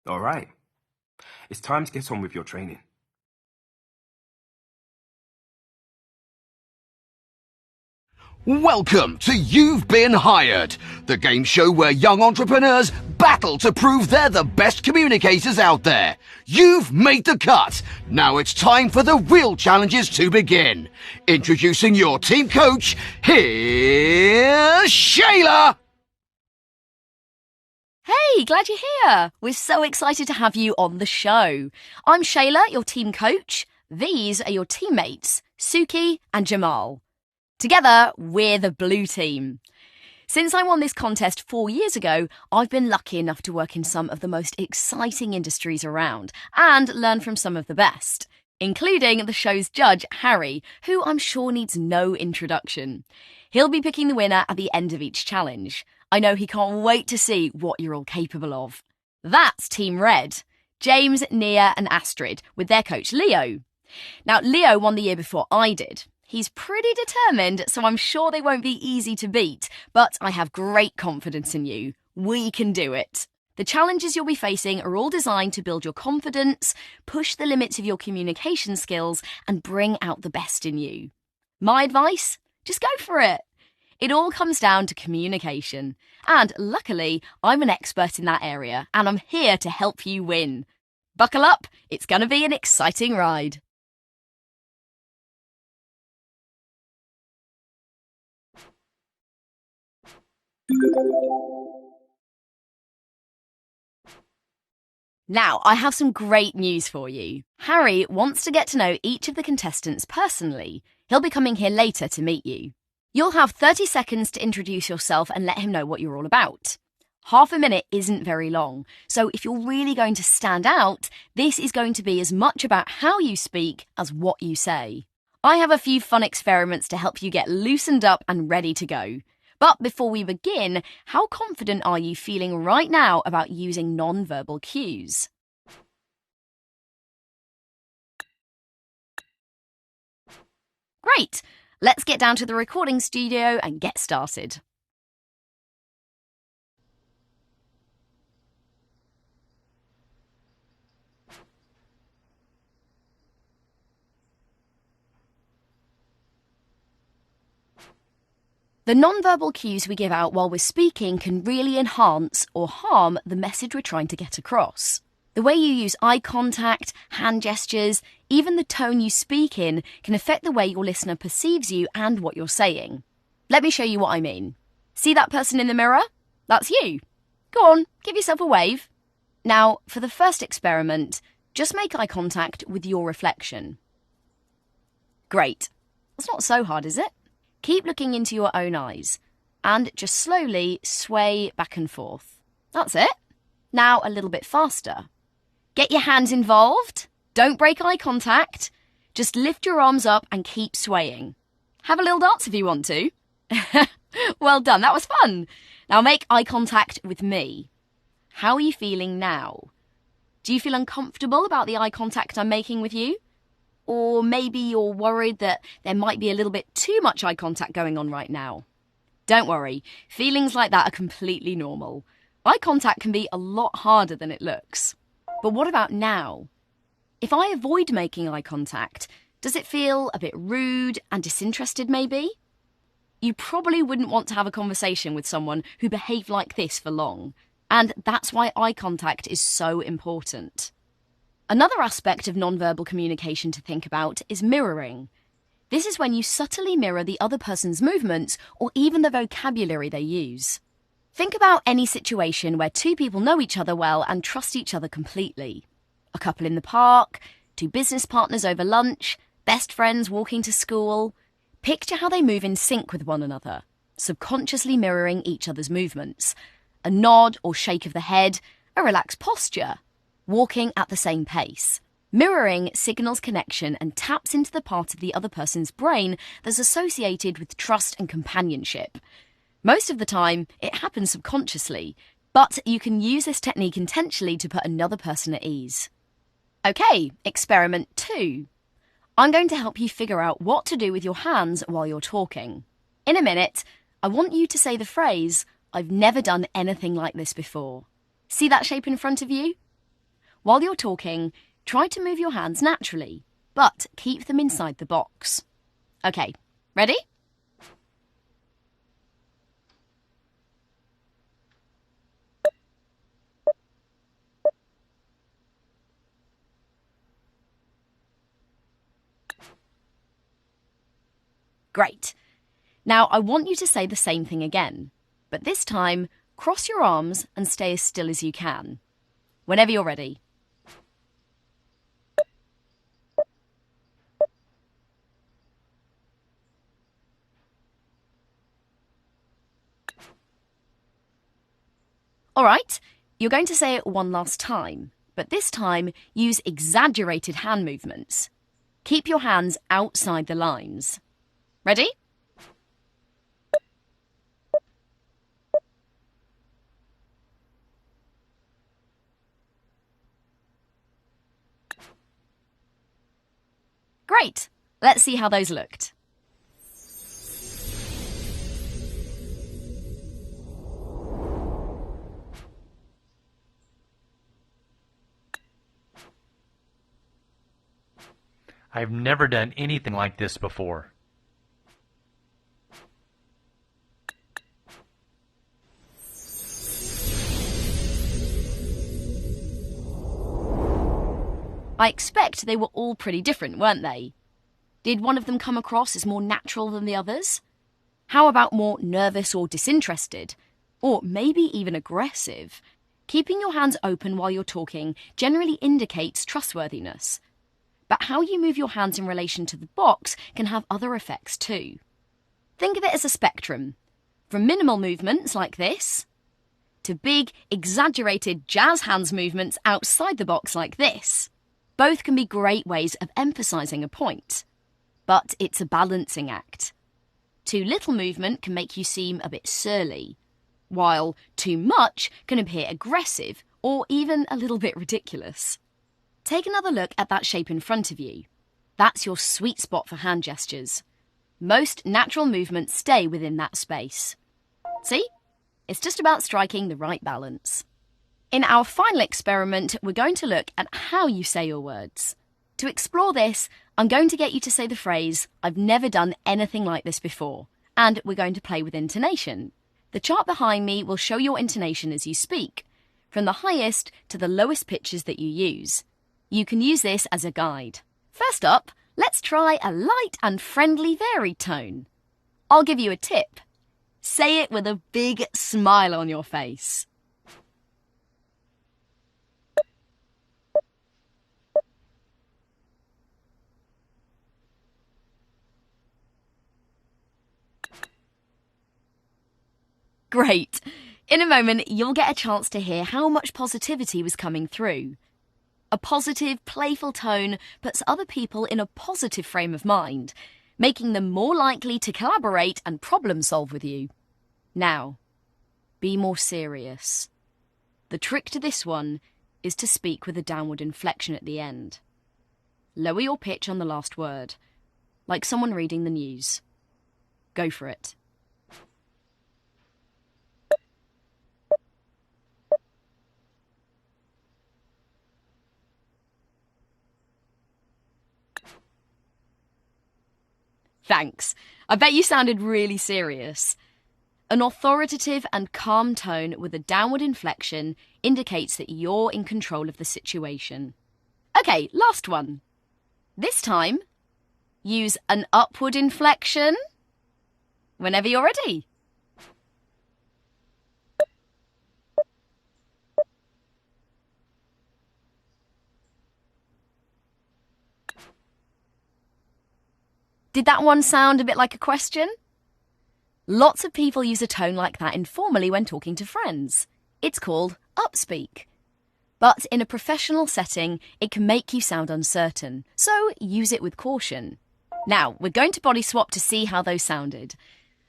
All right, it's time to get on with your training. Welcome to You've Been Hired, the game show where young entrepreneurs battle to prove they're the best communicators out there. You've made the cut. Now it's time for the real challenges to begin. Introducing your team coach, here's Shayla. Hey, glad you're here. We're so excited to have you on the show. I'm Shayla, your team coach. These are your teammates, Suki and Jamal. Together, we're the blue team. Since I won this contest 4 years ago, I've been lucky enough to work in some of the most exciting industries around and learn from some of the best, including the show's judge, Harry, who I'm sure needs no introduction. He'll be picking the winner at the end of each challenge. I know he can't wait to see what you're all capable of. That's Team Red, James, Nia and Astrid, with their coach Leo. Now, Leo won the year before I did. He's pretty determined, so I'm sure they won't be easy to beat, but I have great confidence in you. We can do it. The challenges you'll be facing are all designed to build your confidence, push the limits of your communication skills, and bring out the best in you. My advice? Just go for it. It all comes down to communication. And luckily, I'm an expert in that area, and I'm here to help you win. Buckle up, it's going to be an exciting ride. Now, I have some great news for you. Harry wants to get to know each of the contestants personally. He'll be coming here later to meet you. You'll have 30 seconds to introduce yourself and let him know what you're all about. Half a minute isn't very long, so if you're really going to stand out, this is going to be as much about how you speak as what you say. I have a few fun experiments to help you get loosened up and ready to go. But before we begin, how confident are you feeling right now about using non-verbal cues? Great! Let's get down to the recording studio and get started. The non-verbal cues we give out while we're speaking can really enhance or harm the message we're trying to get across. The way you use eye contact, hand gestures, even the tone you speak in can affect the way your listener perceives you and what you're saying. Let me show you what I mean. See that person in the mirror? That's you. Go on, give yourself a wave. Now, for the first experiment, just make eye contact with your reflection. Great. That's not so hard, is it? Keep looking into your own eyes and just slowly sway back and forth. That's it. Now a little bit faster. Get your hands involved. Don't break eye contact. Just lift your arms up and keep swaying. Have a little dance if you want to. Well done, that was fun. Now make eye contact with me. How are you feeling now? Do you feel uncomfortable about the eye contact I'm making with you? Or maybe you're worried that there might be a little bit too much eye contact going on right now. Don't worry, feelings like that are completely normal. Eye contact can be a lot harder than it looks. But what about now? If I avoid making eye contact, does it feel a bit rude and disinterested maybe? You probably wouldn't want to have a conversation with someone who behaved like this for long. And that's why eye contact is so important. Another aspect of nonverbal communication to think about is mirroring. This is when you subtly mirror the other person's movements or even the vocabulary they use. Think about any situation where two people know each other well and trust each other completely. A couple in the park, two business partners over lunch, best friends walking to school. Picture how they move in sync with one another, subconsciously mirroring each other's movements. A nod or shake of the head, a relaxed posture. Walking at the same pace. Mirroring signals connection and taps into the part of the other person's brain that's associated with trust and companionship. Most of the time, it happens subconsciously, but you can use this technique intentionally to put another person at ease. Okay, experiment 2. I'm going to help you figure out what to do with your hands while you're talking. In a minute, I want you to say the phrase, "I've never done anything like this before." See that shape in front of you? while you're talking, try to move your hands naturally, but keep them inside the box. Okay, ready? Great. Now I want you to say the same thing again, but this time cross your arms and stay as still as you can. Whenever you're ready. All right, you're going to say it one last time, but this time use exaggerated hand movements. Keep your hands outside the lines. Ready? Great! Let's see how those looked. I've never done anything like this before. I expect they were all pretty different, weren't they? Did one of them come across as more natural than the others? How about more nervous or disinterested? Or maybe even aggressive? Keeping your hands open while you're talking generally indicates trustworthiness. But how you move your hands in relation to the box can have other effects too. Think of it as a spectrum, from minimal movements like this, to big, exaggerated jazz hands movements outside the box like this. Both can be great ways of emphasising a point. But it's a balancing act. Too little movement can make you seem a bit surly, while too much can appear aggressive or even a little bit ridiculous. Take another look at that shape in front of you. That's your sweet spot for hand gestures. Most natural movements stay within that space. See? It's just about striking the right balance. In our final experiment, we're going to look at how you say your words. To explore this, I'm going to get you to say the phrase, "I've never done anything like this before," and we're going to play with intonation. The chart behind me will show your intonation as you speak, from the highest to the lowest pitches that you use. You can use this as a guide. First up, let's try a light and friendly varied tone. I'll give you a tip. Say it with a big smile on your face. Great! In a moment, you'll get a chance to hear how much positivity was coming through. A positive, playful tone puts other people in a positive frame of mind, making them more likely to collaborate and problem solve with you. Now, be more serious. The trick to this one is to speak with a downward inflection at the end. Lower your pitch on the last word, like someone reading the news. Go for it. Thanks. I bet you sounded really serious. An authoritative and calm tone with a downward inflection indicates that you're in control of the situation. Okay, last one. This time, use an upward inflection whenever you're ready. Did that one sound a bit like a question? Lots of people use a tone like that informally when talking to friends. It's called upspeak. But in a professional setting, it can make you sound uncertain, so use it with caution. Now, we're going to body swap to see how those sounded.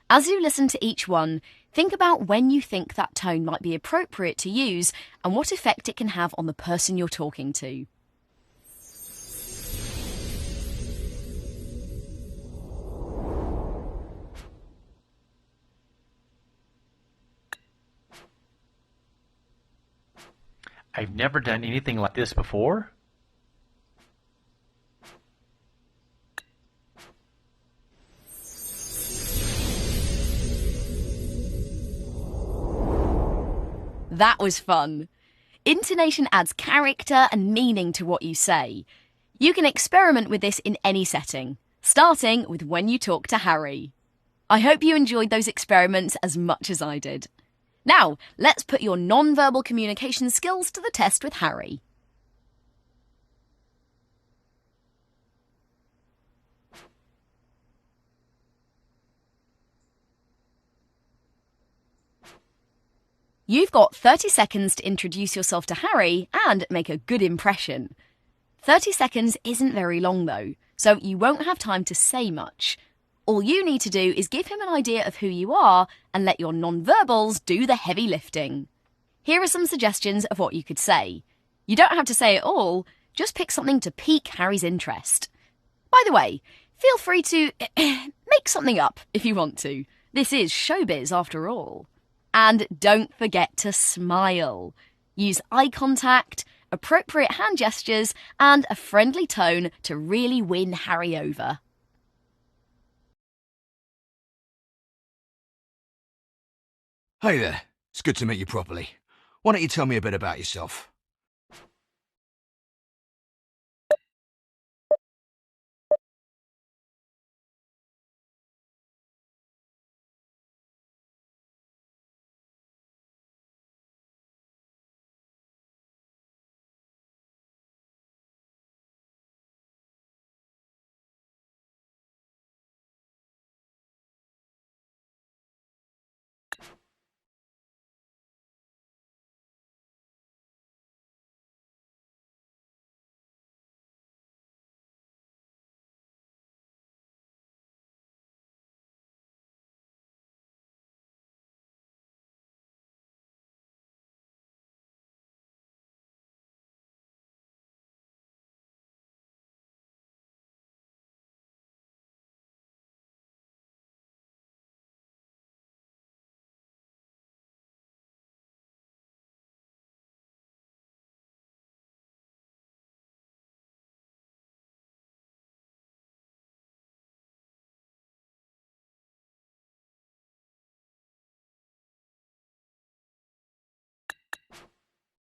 As you listen to each one, think about when you think that tone might be appropriate to use and what effect it can have on the person you're talking to. I've never done anything like this before. That was fun. Intonation adds character and meaning to what you say. You can experiment with this in any setting, starting with when you talk to Harry. I hope you enjoyed those experiments as much as I did. Now, let's put your non-verbal communication skills to the test with Harry. You've got 30 seconds to introduce yourself to Harry and make a good impression. 30 seconds isn't very long though, so you won't have time to say much. All you need to do is give him an idea of who you are and let your non-verbals do the heavy lifting. Here are some suggestions of what you could say. You don't have to say it all, just pick something to pique Harry's interest. By the way, feel free to make something up if you want to. This is showbiz after all. And don't forget to smile. Use eye contact, appropriate hand gestures, and a friendly tone to really win Harry over. Hey there, it's good to meet you properly. Why don't you tell me a bit about yourself?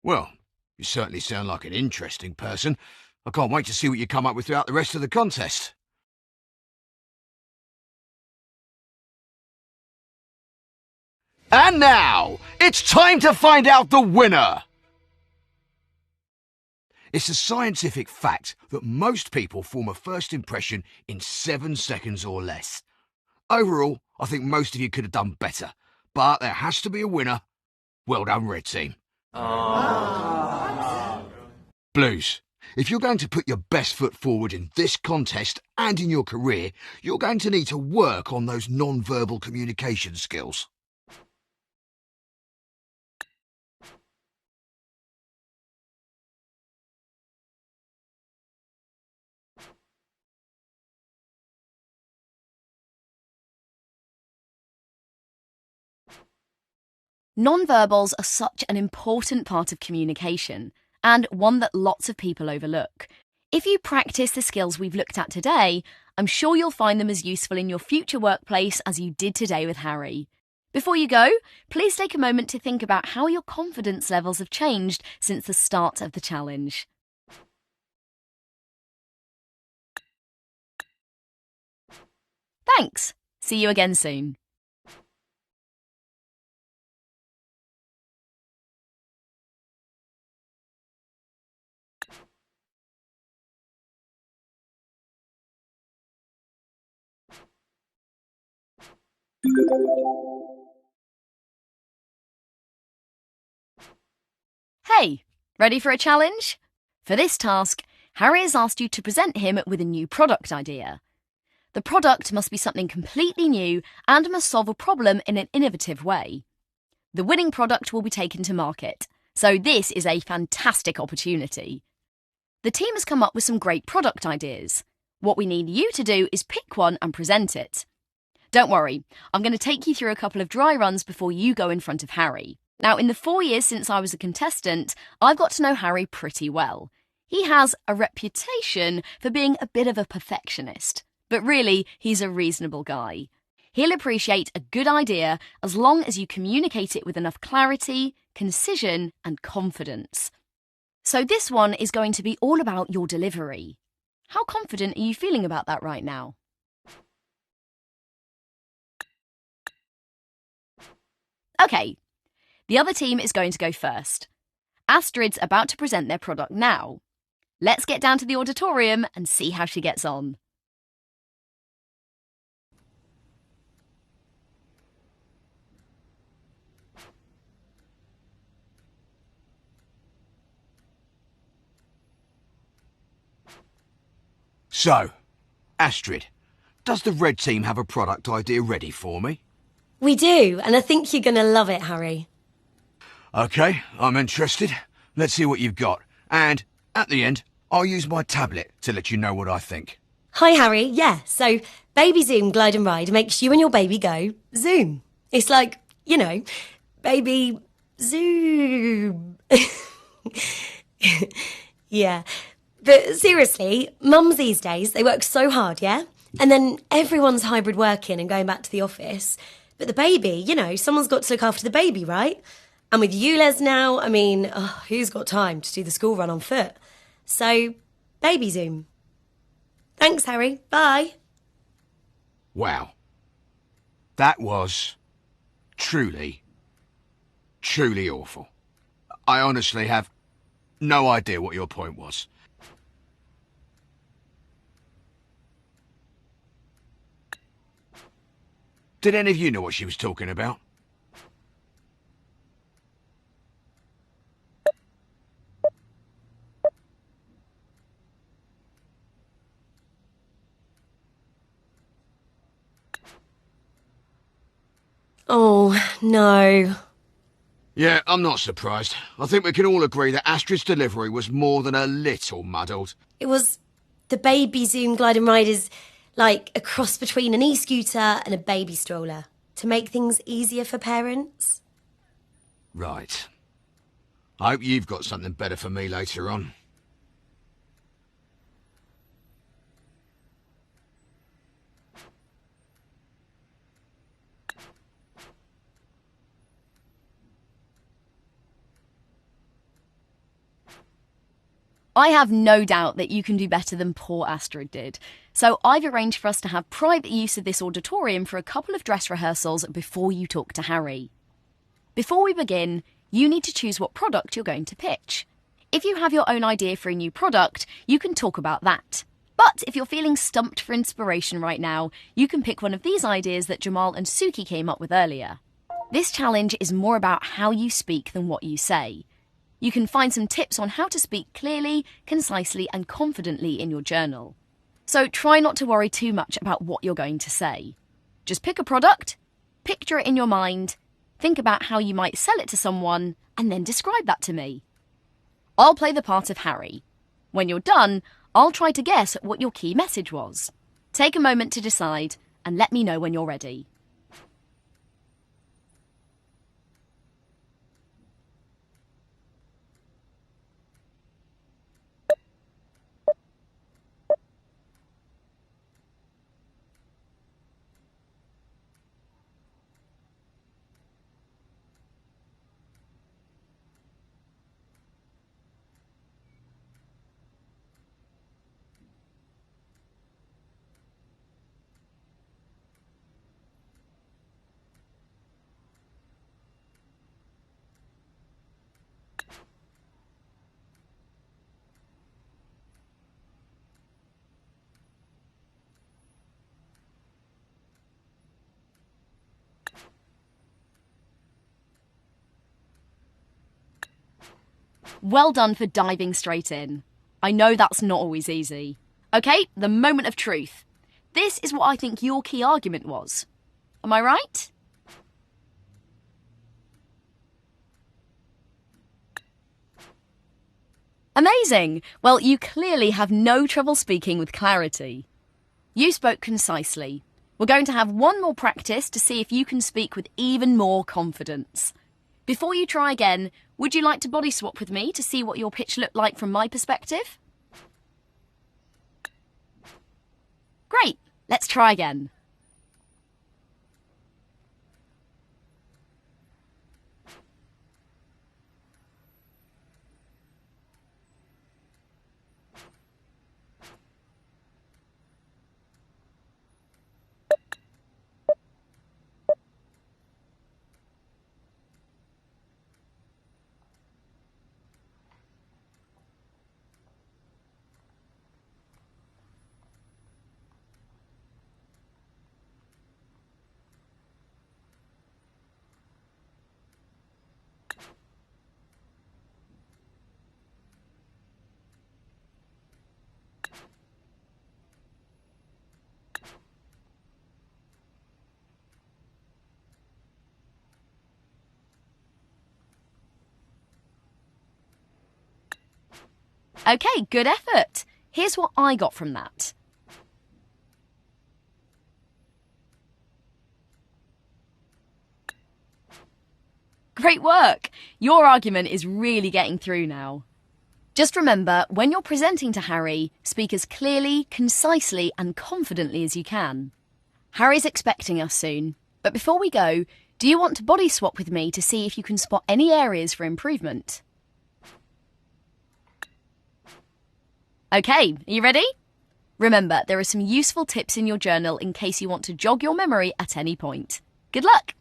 Well, you certainly sound like an interesting person. I can't wait to see what you come up with throughout the rest of the contest. And now, it's time to find out the winner! It's a scientific fact that most people form a first impression in 7 seconds or less. Overall, I think most of you could have done better, but there has to be a winner. Well done, Red Team. Blues, if you're going to put your best foot forward in this contest and in your career, you're going to need to work on those non-verbal communication skills. Non-verbals are such an important part of communication, and one that lots of people overlook. If you practice the skills we've looked at today, I'm sure you'll find them as useful in your future workplace as you did today with Harry. Before you go, please take a moment to think about how your confidence levels have changed since the start of the challenge. Thanks! See you again soon. Hey, ready for a challenge? For this task, Harry has asked you to present him with a new product idea. The product must be something completely new and must solve a problem in an innovative way. The winning product will be taken to market, so this is a fantastic opportunity. The team has come up with some great product ideas. What we need you to do is pick one and present it. Don't worry, I'm going to take you through a couple of dry runs before you go in front of Harry. Now, in the 4 years since I was a contestant, I've got to know Harry pretty well. He has a reputation for being a bit of a perfectionist, but really, he's a reasonable guy. He'll appreciate a good idea as long as you communicate it with enough clarity, concision, and confidence. So this one is going to be all about your delivery. How confident are you feeling about that right now? Okay, the other team is going to go first. Astrid's about to present their product now. Let's get down to the auditorium and see how she gets on. So, Astrid, does the red team have a product idea ready for me? We do, and I think you're going to love it, Harry. OK, I'm interested. Let's see what you've got. And, at the end, I'll use my tablet to let you know what I think. Hi, Harry. Yeah, so Baby Zoom Glide and Ride makes you and your baby go zoom. It's like, you know, baby zoom. Yeah. But seriously, mums these days, they work so hard, yeah? And then everyone's hybrid working and going back to the office. But the baby, you know, someone's got to look after the baby, right? And with ULEZ now, I mean, who's got time to do the school run on foot? So, Baby Zoom. Thanks, Harry. Bye. Wow. That was truly, truly awful. I honestly have no idea what your point was. Did any of you know what she was talking about? Oh, no. Yeah, I'm not surprised. I think we can all agree that Astrid's delivery was more than a little muddled. It was the Baby Zoom Glide and Ride is like a cross between an e-scooter and a baby stroller to make things easier for parents. Right. I hope you've got something better for me later on. I have no doubt that you can do better than poor Astrid did. So I've arranged for us to have private use of this auditorium for a couple of dress rehearsals before you talk to Harry. Before we begin, you need to choose what product you're going to pitch. If you have your own idea for a new product, you can talk about that. But if you're feeling stumped for inspiration right now, you can pick one of these ideas that Jamal and Suki came up with earlier. This challenge is more about how you speak than what you say. You can find some tips on how to speak clearly, concisely, and confidently in your journal. So try not to worry too much about what you're going to say. Just pick a product, picture it in your mind, think about how you might sell it to someone, and then describe that to me. I'll play the part of Harry. When you're done, I'll try to guess what your key message was. Take a moment to decide, and let me know when you're ready. Well done for diving straight in. I know that's not always easy. Okay, the moment of truth. This is what I think your key argument was. Am I right? Amazing! Well, you clearly have no trouble speaking with clarity. You spoke concisely. We're going to have one more practice to see if you can speak with even more confidence. Before you try again, would you like to body swap with me to see what your pitch looked like from my perspective? Great, let's try again. Okay, good effort. Here's what I got from that. Great work! Your argument is really getting through now. Just remember, when you're presenting to Harry, speak as clearly, concisely and confidently as you can. Harry's expecting us soon, but before we go, do you want to body swap with me to see if you can spot any areas for improvement? Okay, are you ready? Remember, there are some useful tips in your journal in case you want to jog your memory at any point. Good luck!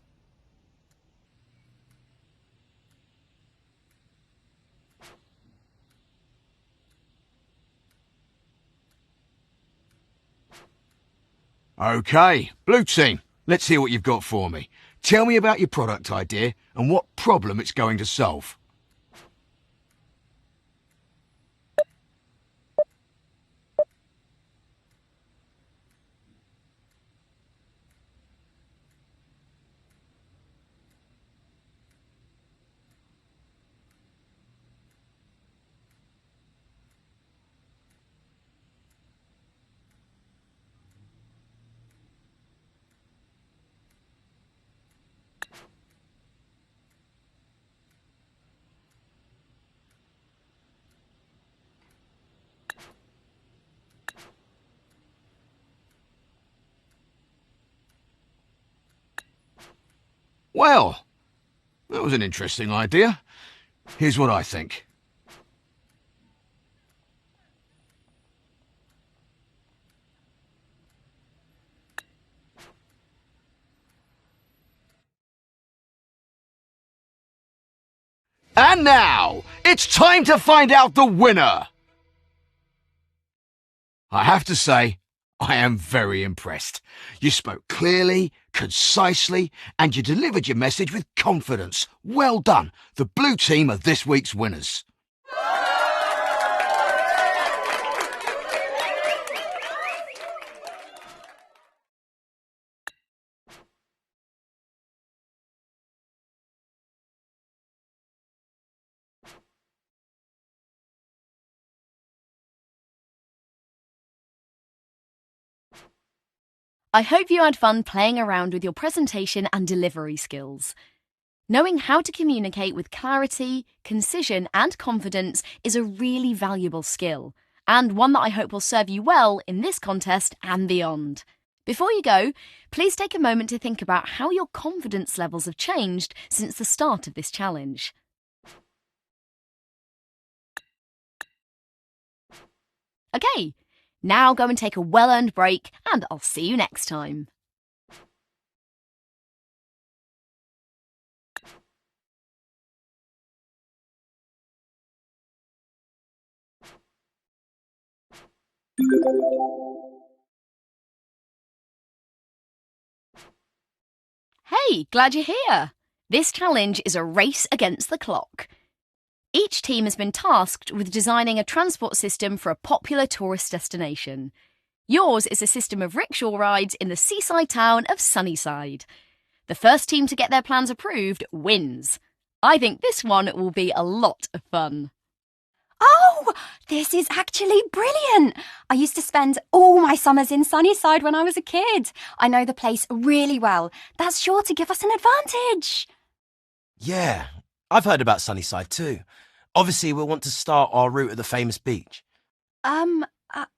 Okay, Blue Team, let's hear what you've got for me. Tell me about your product idea and what problem it's going to solve. Well, that was an interesting idea. Here's what I think. And now, it's time to find out the winner! I have to say, I am very impressed. You spoke clearly, concisely, and you delivered your message with confidence. Well done. The Blue Team are this week's winners. I hope you had fun playing around with your presentation and delivery skills. Knowing how to communicate with clarity, concision and confidence is a really valuable skill, and one that I hope will serve you well in this contest and beyond. Before you go, please take a moment to think about how your confidence levels have changed since the start of this challenge. Okay. Now go and take a well-earned break, and I'll see you next time. Hey, glad you're here. This challenge is a race against the clock. Each team has been tasked with designing a transport system for a popular tourist destination. Yours is a system of rickshaw rides in the seaside town of Sunnyside. The first team to get their plans approved wins. I think this one will be a lot of fun. Oh, this is actually brilliant. I used to spend all my summers in Sunnyside when I was a kid. I know the place really well. That's sure to give us an advantage. Yeah, I've heard about Sunnyside too. Obviously, we'll want to start our route at the famous beach. I'm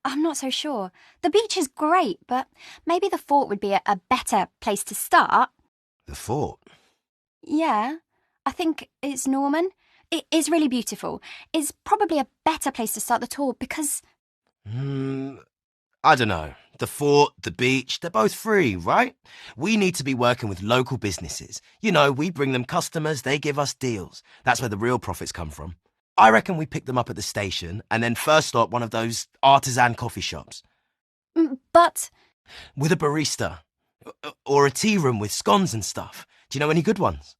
not so sure. The beach is great, but maybe the fort would be a better place to start. The fort? Yeah, I think it's Norman. It is really beautiful. It's probably a better place to start the tour because... I don't know. The fort, the beach, they're both free, right? We need to be working with local businesses. You know, we bring them customers, they give us deals. That's where the real profits come from. I reckon we pick them up at the station and then first stop one of those artisan coffee shops. But... With a barista. Or a tea room with scones and stuff. Do you know any good ones?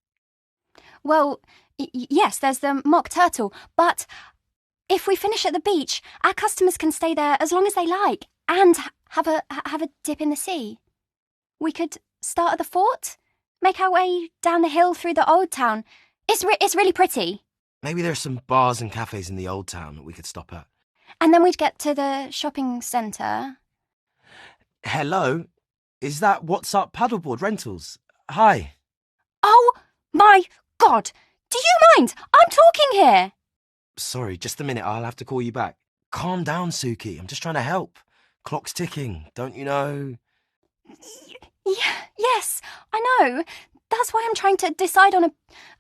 Well, yes, there's the Mock Turtle, but if we finish at the beach, our customers can stay there as long as they like and have a dip in the sea. We could start at the fort, make our way down the hill through the old town. It's really pretty. Maybe there's some bars and cafes in the old town that we could stop at. And then we'd get to the shopping centre. Hello? Is that What's Up Paddleboard Rentals? Hi. Oh, my God! Do you mind? I'm talking here! Sorry, just a minute. I'll have to call you back. Calm down, Suki. I'm just trying to help. Clock's ticking, don't you know? Yes, I know. That's why I'm trying to decide on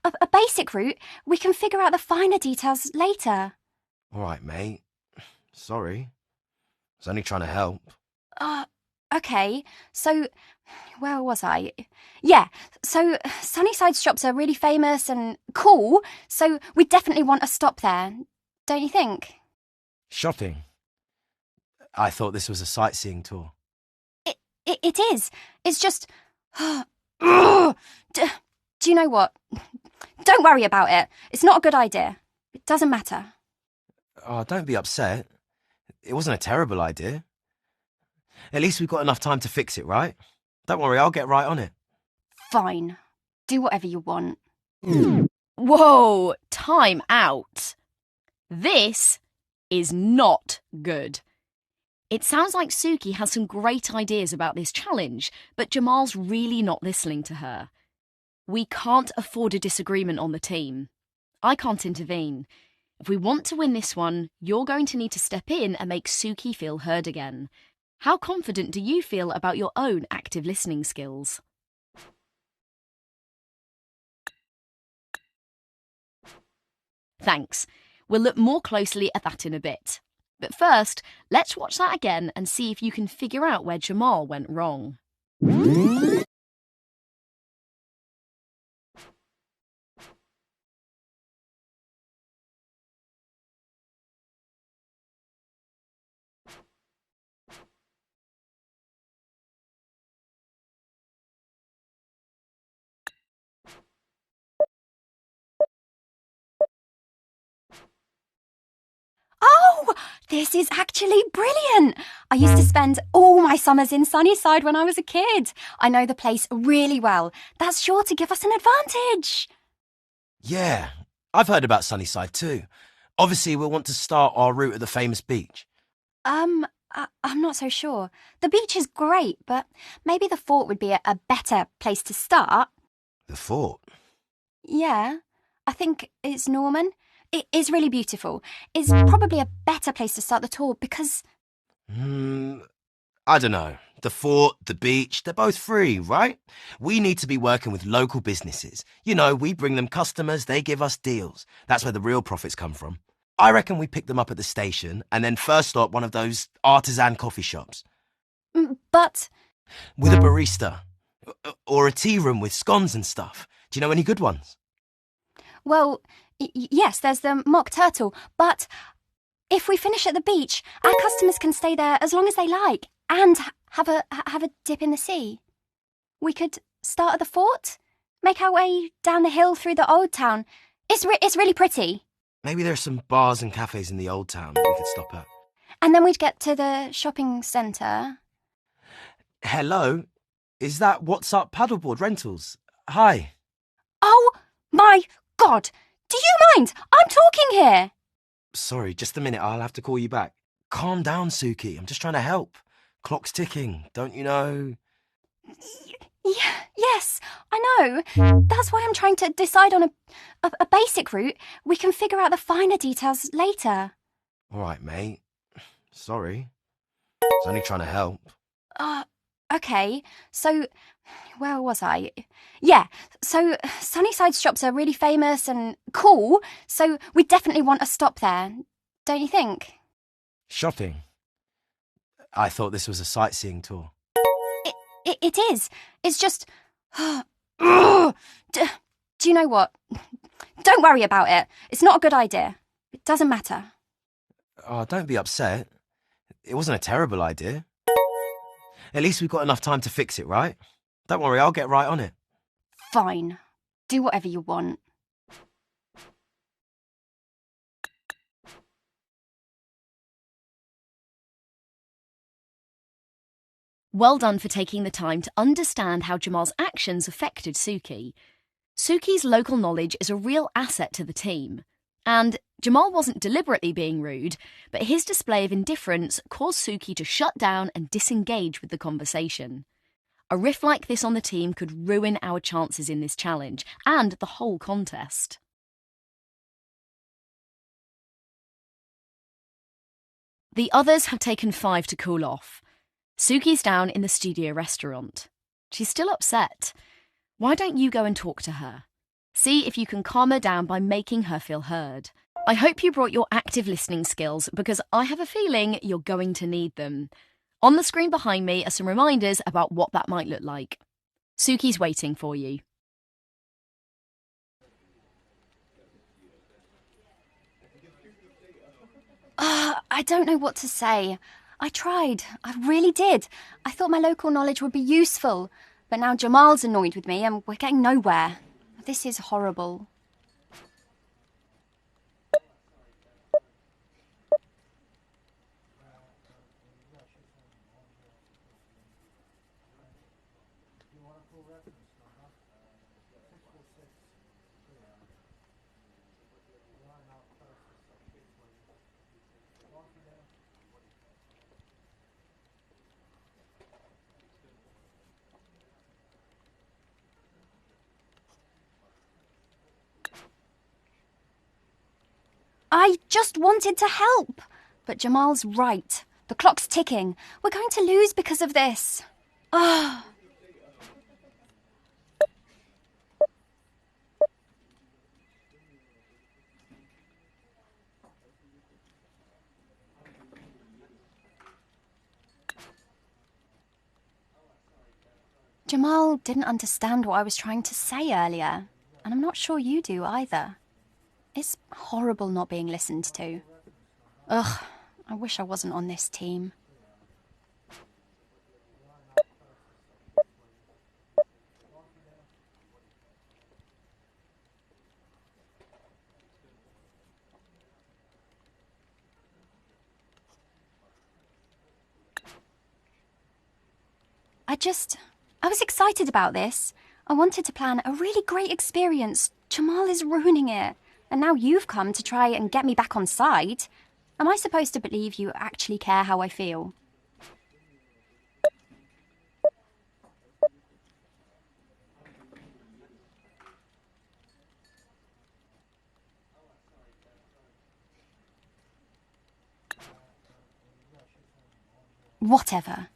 a basic route. We can figure out the finer details later. All right, mate. Sorry. I was only trying to help. Okay. So, where was I? Yeah, so Sunnyside's shops are really famous and cool, so we definitely want a stop there, don't you think? Shopping? I thought this was a sightseeing tour. It is. It's just... Do you know what? Don't worry about it. It's not a good idea. It doesn't matter. Oh, don't be upset. It wasn't a terrible idea. At least we've got enough time to fix it, right? Don't worry, I'll get right on it. Fine. Do whatever you want. Whoa, time out. This is not good. It sounds like Suki has some great ideas about this challenge, but Jamal's really not listening to her. We can't afford a disagreement on the team. I can't intervene. If we want to win this one, you're going to need to step in and make Suki feel heard again. How confident do you feel about your own active listening skills? Thanks. We'll look more closely at that in a bit. But first, let's watch that again and see if you can figure out where Jamal went wrong. Oh, this is actually brilliant. I used to spend all my summers in Sunnyside when I was a kid. I know the place really well. That's sure to give us an advantage. Yeah, I've heard about Sunnyside too. Obviously, we'll want to start our route at the famous beach. I'm not so sure. The beach is great, but maybe the fort would be a better place to start. The fort? Yeah, I think it's Norman. It is really beautiful. It's probably a better place to start the tour because... I don't know. The fort, the beach, they're both free, right? We need to be working with local businesses. You know, we bring them customers, they give us deals. That's where the real profits come from. I reckon we pick them up at the station and then first stop one of those artisan coffee shops. But... With a barista. Or a tea room with scones and stuff. Do you know any good ones? Well... Yes, there's the Mock Turtle, but if we finish at the beach, our customers can stay there as long as they like and have a dip in the sea. We could start at the fort, make our way down the hill through the old town. It's really pretty. Maybe there's some bars and cafes in the old town that we could stop at. And then we'd get to the shopping centre. Hello? Is that What's Up Paddleboard Rentals? Hi. Oh, my God! Do you mind? I'm talking here. Sorry, just a minute. I'll have to call you back. Calm down, Suki. I'm just trying to help. Clock's ticking, don't you know? Yeah, yes, I know. That's why I'm trying to decide on a basic route. We can figure out the finer details later. All right, mate. Sorry. I was only trying to help. Okay. So, where was I? Yeah, so Sunnyside's shops are really famous and cool, so we definitely want a stop there, don't you think? Shopping? I thought this was a sightseeing tour. It is. It's just... Do you know what? Don't worry about it. It's not a good idea. It doesn't matter. Oh, don't be upset. It wasn't a terrible idea. At least we've got enough time to fix it, right? Don't worry, I'll get right on it. Fine. Do whatever you want. Well done for taking the time to understand how Jamal's actions affected Suki. Suki's local knowledge is a real asset to the team. And Jamal wasn't deliberately being rude, but his display of indifference caused Suki to shut down and disengage with the conversation. A riff like this on the team could ruin our chances in this challenge and the whole contest. The others have taken 5 to cool off. Suki's down in the studio restaurant. She's still upset. Why don't you go and talk to her? See if you can calm her down by making her feel heard. I hope you brought your active listening skills because I have a feeling you're going to need them. On the screen behind me are some reminders about what that might look like. Suki's waiting for you. I don't know what to say. I tried. I really did. I thought my local knowledge would be useful. But now Jamal's annoyed with me and we're getting nowhere. This is horrible. I just wanted to help. But Jamal's right. The clock's ticking. We're going to lose because of this. Ugh. Jamal didn't understand what I was trying to say earlier, and I'm not sure you do either. It's horrible not being listened to. Ugh, I wish I wasn't on this team. I was excited about this. I wanted to plan a really great experience. Jamal is ruining it. And now you've come to try and get me back on side. Am I supposed to believe you actually care how I feel? Whatever.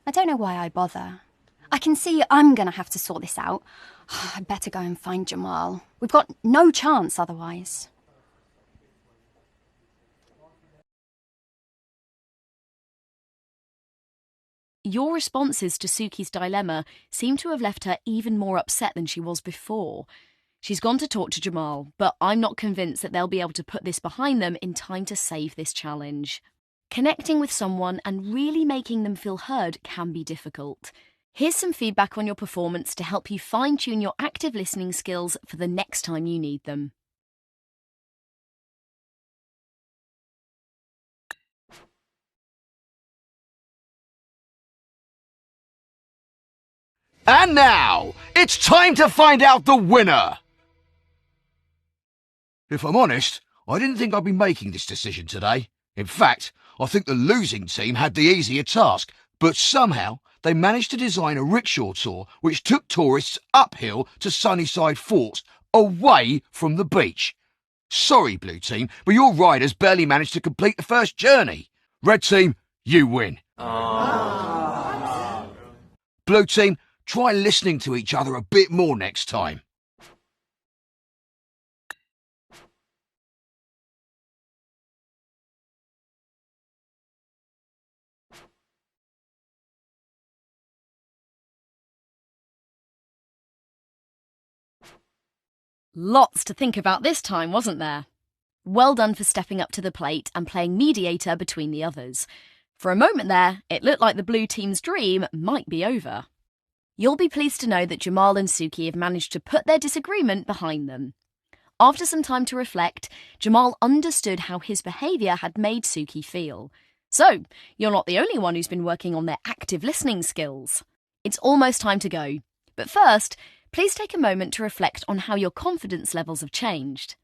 I don't know why I bother. I can see I'm going to have to sort this out. I'd better go and find Jamal. We've got no chance otherwise. Your responses to Suki's dilemma seem to have left her even more upset than she was before. She's gone to talk to Jamal, but I'm not convinced that they'll be able to put this behind them in time to save this challenge. Connecting with someone and really making them feel heard can be difficult. Here's some feedback on your performance to help you fine-tune your active listening skills for the next time you need them. And now, it's time to find out the winner! If I'm honest, I didn't think I'd be making this decision today. In fact, I think the losing team had the easier task, but somehow they managed to design a rickshaw tour which took tourists uphill to Sunnyside Falls, away from the beach. Sorry, Blue Team, but your riders barely managed to complete the first journey. Red Team, you win. Blue Team, try listening to each other a bit more next time. Lots to think about this time, wasn't there? Well done for stepping up to the plate and playing mediator between the others. For a moment there, it looked like the blue team's dream might be over. You'll be pleased to know that Jamal and Suki have managed to put their disagreement behind them. After some time to reflect, Jamal understood how his behaviour had made Suki feel. So, you're not the only one who's been working on their active listening skills. It's almost time to go. But first, please take a moment to reflect on how your confidence levels have changed.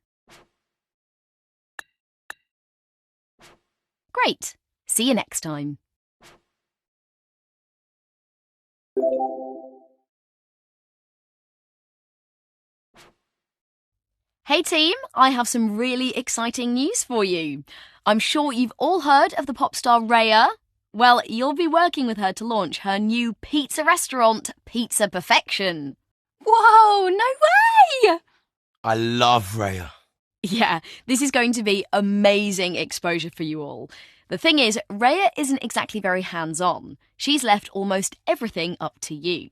Great! See you next time. Hey team, I have some really exciting news for you. I'm sure you've all heard of the pop star Raya. Well, you'll be working with her to launch her new pizza restaurant, Pizza Perfection. Whoa, no way! I love Raya. Yeah, this is going to be amazing exposure for you all. The thing is, Raya isn't exactly very hands-on. She's left almost everything up to you.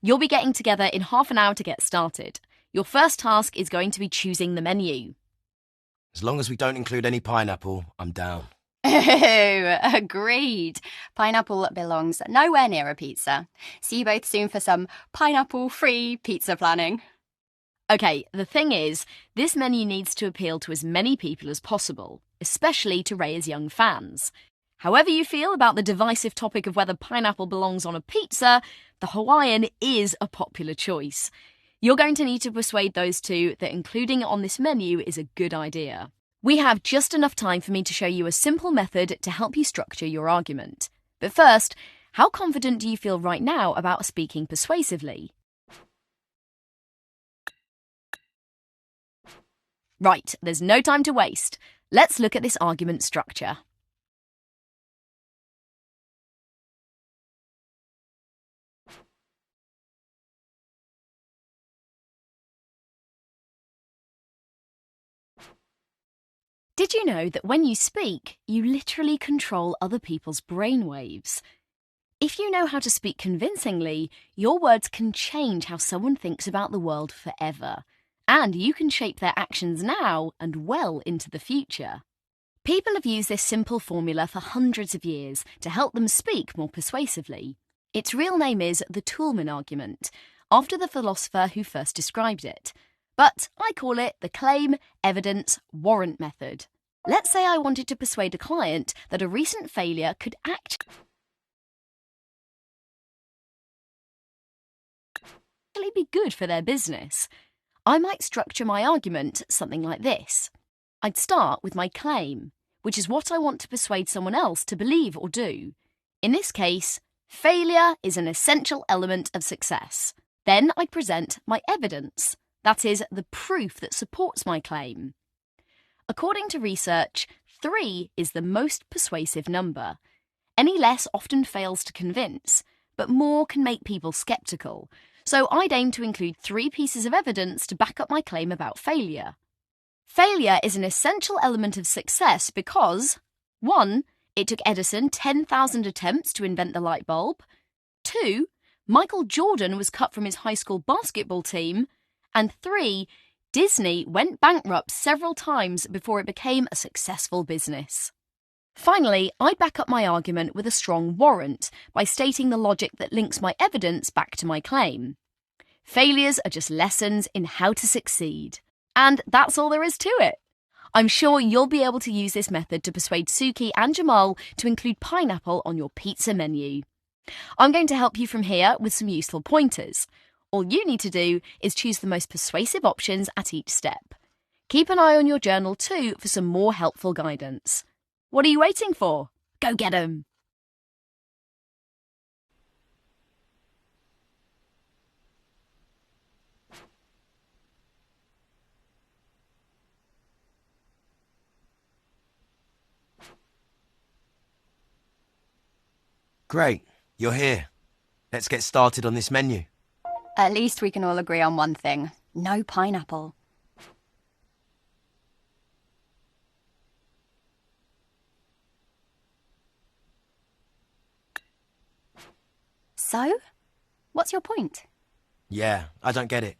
You'll be getting together in half an hour to get started. Your first task is going to be choosing the menu. As long as we don't include any pineapple, I'm down. Oh, agreed. Pineapple belongs nowhere near a pizza. See you both soon for some pineapple-free pizza planning. Okay, the thing is, this menu needs to appeal to as many people as possible, especially to Raya's young fans. However you feel about the divisive topic of whether pineapple belongs on a pizza, the Hawaiian is a popular choice. You're going to need to persuade those two that including it on this menu is a good idea. We have just enough time for me to show you a simple method to help you structure your argument. But first, how confident do you feel right now about speaking persuasively? Right, there's no time to waste. Let's look at this argument structure. Did you know that when you speak, you literally control other people's brainwaves? If you know how to speak convincingly, your words can change how someone thinks about the world forever. And you can shape their actions now and well into the future. People have used this simple formula for hundreds of years to help them speak more persuasively. Its real name is the Toulmin argument, after the philosopher who first described it. But I call it the claim, evidence, warrant method. Let's say I wanted to persuade a client that a recent failure could actually be good for their business. I might structure my argument something like this. I'd start with my claim, which is what I want to persuade someone else to believe or do. In this case, failure is an essential element of success. Then I'd present my evidence, that is, the proof that supports my claim. According to research, 3 is the most persuasive number. Any less often fails to convince, but more can make people sceptical. So I'd aim to include 3 pieces of evidence to back up my claim about failure. Failure is an essential element of success because 1. It took Edison 10,000 attempts to invent the light bulb. 2. Michael Jordan was cut from his high school basketball team. And 3. Disney went bankrupt several times before it became a successful business. Finally, I'd back up my argument with a strong warrant by stating the logic that links my evidence back to my claim. Failures are just lessons in how to succeed. And that's all there is to it. I'm sure you'll be able to use this method to persuade Suki and Jamal to include pineapple on your pizza menu. I'm going to help you from here with some useful pointers. All you need to do is choose the most persuasive options at each step. Keep an eye on your journal too for some more helpful guidance. What are you waiting for? Go get 'em! Great, you're here. Let's get started on this menu. At least we can all agree on one thing. No pineapple. So? What's your point? Yeah, I don't get it.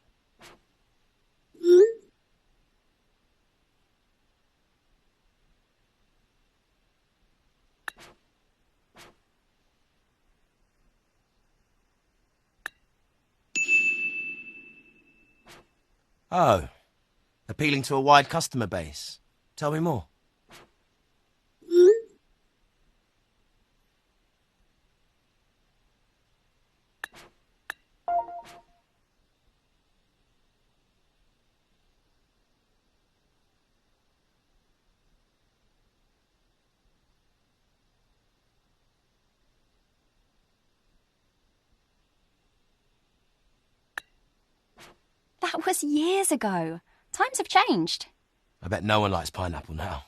Oh, appealing to a wide customer base. Tell me more. That was years ago. Times have changed. I bet no one likes pineapple now.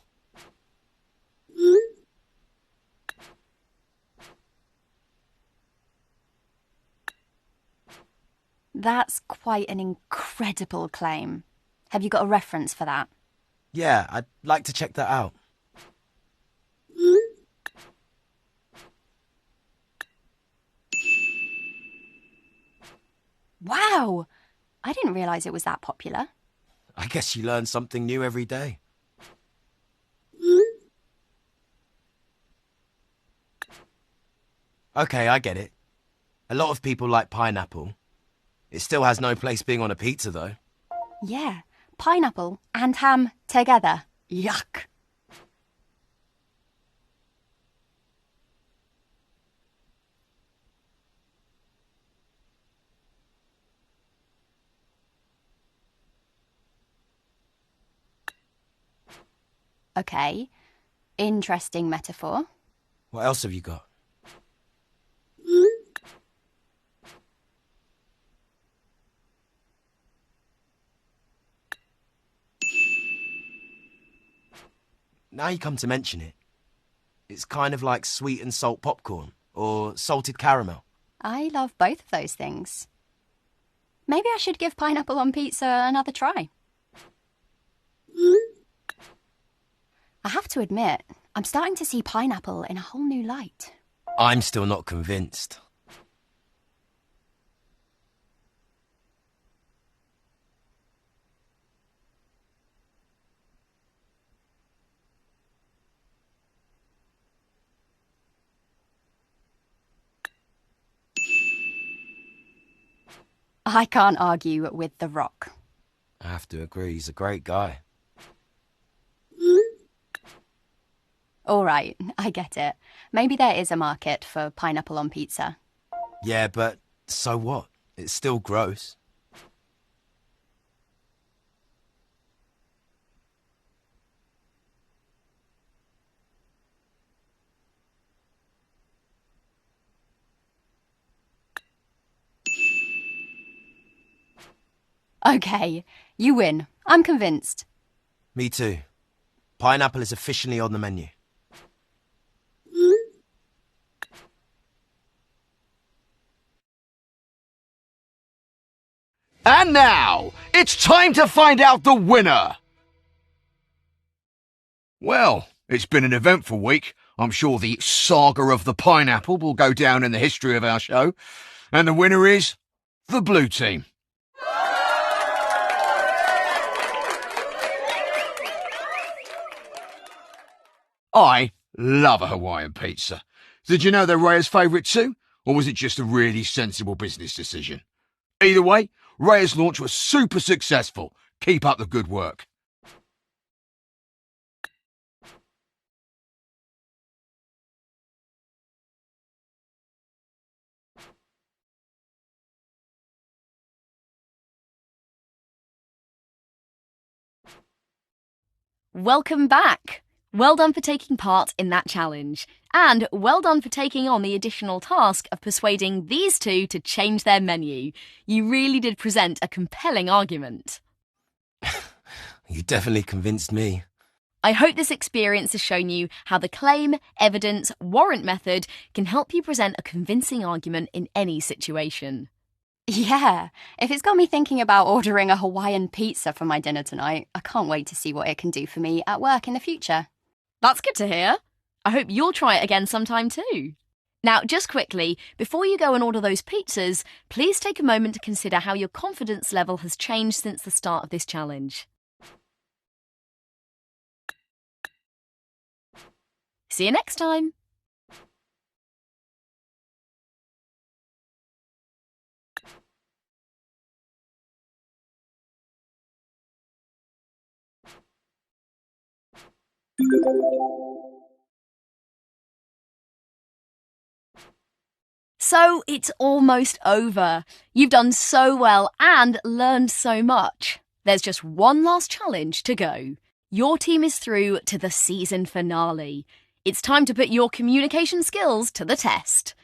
That's quite an incredible claim. Have you got a reference for that? Yeah, I'd like to check that out. Wow! I didn't realise it was that popular. I guess you learn something new every day. Okay, I get it. A lot of people like pineapple. It still has no place being on a pizza, though. Yeah, pineapple and ham together. Yuck. Okay, interesting metaphor. What else have you got? Now you come to mention it, it's kind of like sweet and salt popcorn or salted caramel. I love both of those things. Maybe I should give pineapple on pizza another try. I have to admit, I'm starting to see pineapple in a whole new light. I'm still not convinced. I can't argue with The Rock. I have to agree, he's a great guy. All right, I get it. Maybe there is a market for pineapple on pizza. Yeah, but so what? It's still gross. Okay, you win. I'm convinced. Me too. Pineapple is officially on the menu. And now, it's time to find out the winner! Well, it's been an eventful week. I'm sure the saga of the pineapple will go down in the history of our show. And the winner is the blue team. I love a Hawaiian pizza. Did you know they're Raya's favourite too? Or was it just a really sensible business decision? Either way, Raya's launch was super successful. Keep up the good work. Welcome back! Well done for taking part in that challenge. And well done for taking on the additional task of persuading these two to change their menu. You really did present a compelling argument. You definitely convinced me. I hope this experience has shown you how the claim, evidence, warrant method can help you present a convincing argument in any situation. Yeah, if it's got me thinking about ordering a Hawaiian pizza for my dinner tonight, I can't wait to see what it can do for me at work in the future. That's good to hear. I hope you'll try it again sometime too. Now, just quickly, before you go and order those pizzas, please take a moment to consider how your confidence level has changed since the start of this challenge. See you next time. So it's almost over. You've done so well and learned so much. There's just one last challenge to go. Your team is through to the season finale. It's time to put your communication skills to the test.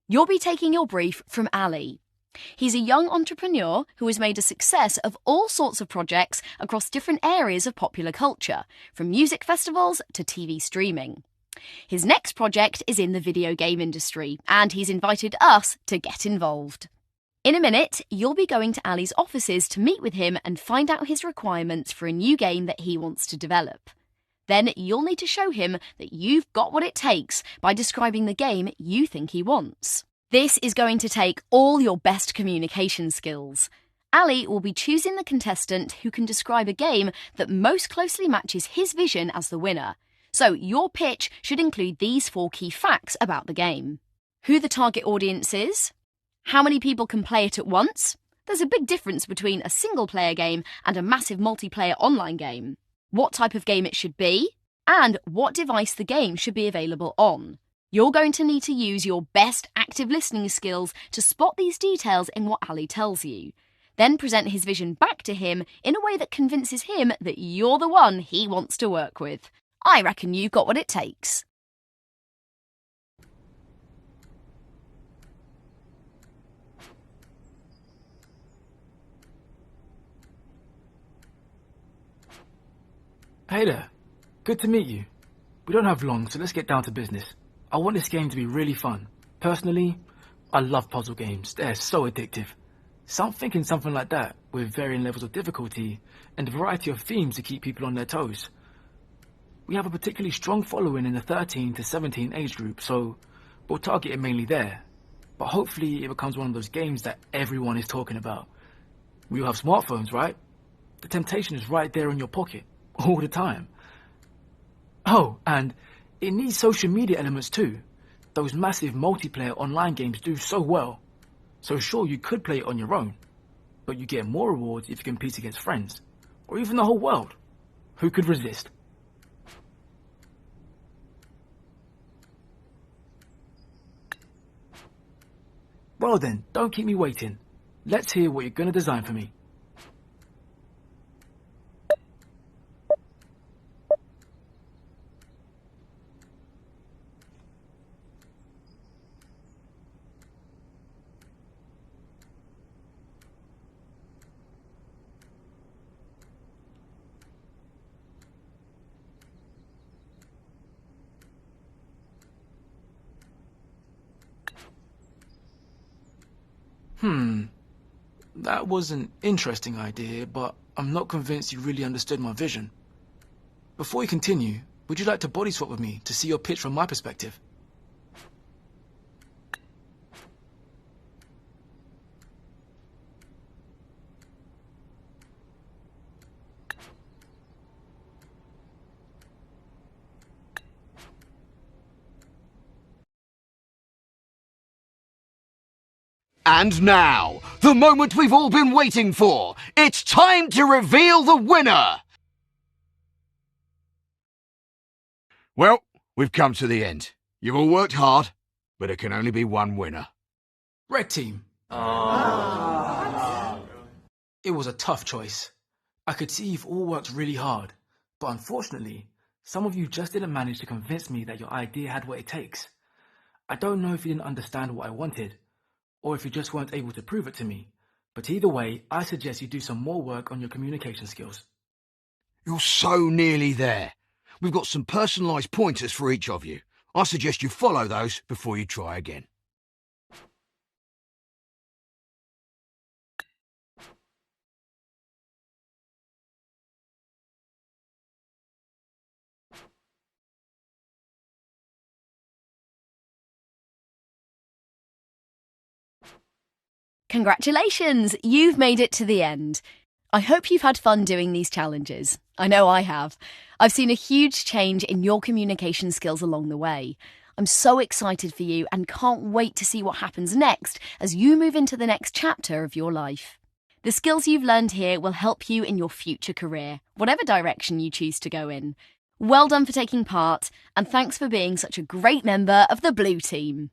You'll be taking your brief from Ali. He's a young entrepreneur who has made a success of all sorts of projects across different areas of popular culture, from music festivals to TV streaming. His next project is in the video game industry, and he's invited us to get involved. In a minute, you'll be going to Ali's offices to meet with him and find out his requirements for a new game that he wants to develop. Then you'll need to show him that you've got what it takes by describing the game you think he wants. This is going to take all your best communication skills. Ali will be choosing the contestant who can describe a game that most closely matches his vision as the winner. So your pitch should include these 4 key facts about the game. Who the target audience is, how many people can play it at once. There's a big difference between a single-player game and a massive multiplayer online game. What type of game it should be, and what device the game should be available on. You're going to need to use your best active listening skills to spot these details in what Ali tells you. Then present his vision back to him in a way that convinces him that you're the one he wants to work with. I reckon you've got what it takes. Hey there. Good to meet you. We don't have long, so let's get down to business. I want this game to be really fun. Personally, I love puzzle games. They're so addictive. So I'm thinking something like that, with varying levels of difficulty and a variety of themes to keep people on their toes. We have a particularly strong following in the 13 to 17 age group, so we'll target it mainly there. But hopefully it becomes one of those games that everyone is talking about. We all have smartphones, right? The temptation is right there in your pocket, all the time. Oh, and it needs social media elements too. Those massive multiplayer online games do so well. So sure, you could play it on your own, but you get more rewards if you compete against friends, or even the whole world. Who could resist? Well then, don't keep me waiting. Let's hear what you're going to design for me. That was an interesting idea, but I'm not convinced you really understood my vision. Before we continue, would you like to body swap with me to see your pitch from my perspective? And now, the moment we've all been waiting for. It's time to reveal the winner! Well, we've come to the end. You've all worked hard, but there can only be one winner. Red team. It was a tough choice. I could see you've all worked really hard, but unfortunately, some of you just didn't manage to convince me that your idea had what it takes. I don't know if you didn't understand what I wanted, or if you just weren't able to prove it to me, but either way, I suggest you do some more work on your communication skills. You're so nearly there. we've got some personalised pointers for each of you. I suggest you follow those before you try again. Congratulations! You've made it to the end. I hope you've had fun doing these challenges. I know I have. I've seen a huge change in your communication skills along the way. I'm so excited for you and can't wait to see what happens next as you move into the next chapter of your life. The skills you've learned here will help you in your future career, whatever direction you choose to go in. Well done for taking part, and thanks for being such a great member of the Blue Team.